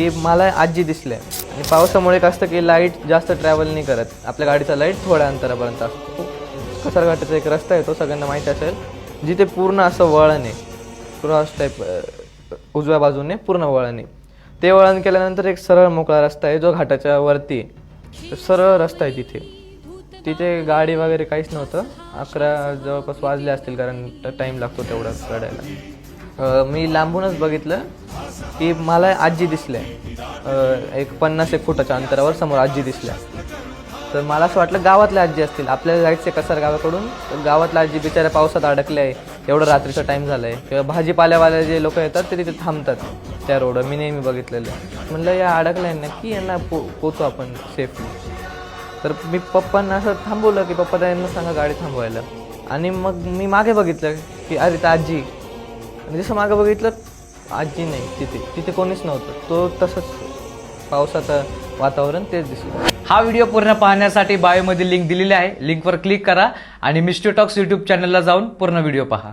की मला आजी दिसले आणि पावसामुळे एक असतं की लाईट जास्त ट्रॅव्हल नाही करत, आपल्या गाडीचा लाईट थोड्या अंतरापर्यंत असतो. कसारघाटाचा एक रस्ता आहे, तो सगळ्यांना माहिती असेल, जिथे पूर्ण असं वळण आहे, क्रॉस टाईप, उजव्या बाजूने पूर्ण वळण आहे. ते वळण केल्यानंतर एक सरळ मोकळा रस्ता आहे जो घाटाच्या वरती आहे. सरळ रस्ता आहे तिथे गाडी वगैरे काहीच नव्हतं. 11 जवळपास वाजले असतील, कारण टाईम लागतो तेवढा चढायला. मी लांबूनच बघितलं की मला आजी दिसल्या, एक 50-1 फुटाच्या अंतरावर समोर आजी दिसल्या. तर मला असं वाटलं गावातल्या आजी असतील, आपल्याला जायचं कसार गावाकडून. गावातल्या आजी बिचाऱ्या पावसात अडकल्या आहे, एवढं रात्रीचा टाईम झाला आहे, किंवा भाजीपाल्यावाले जे लोक येतात ते तिथे थांबतात त्या रोडवर, मी नेहमी बघितलेलं. म्हणलं या अडकल्या नक्की, यांना पोचू आपण सेफली. तर मी पप्पांना असं थांबवलं की पप्पा त्यांना सांगा गाडी थांबवायला. आणि मग मी मागे बघितलं की अरे तर आजी, आणि जसं मागे बघितलं आजी नाही, तिथे कोणीच नव्हतं. तो तसंच पावसाचं वातावरण तेच दिसलं. हा व्हिडिओ पूर्ण पाहण्यासाठी बायोमध्ये लिंक दिलेली आहे, लिंकवर क्लिक करा आणि मिस्ट्री टॉक्स यूट्यूब चॅनलला जाऊन पूर्ण व्हिडिओ पहा.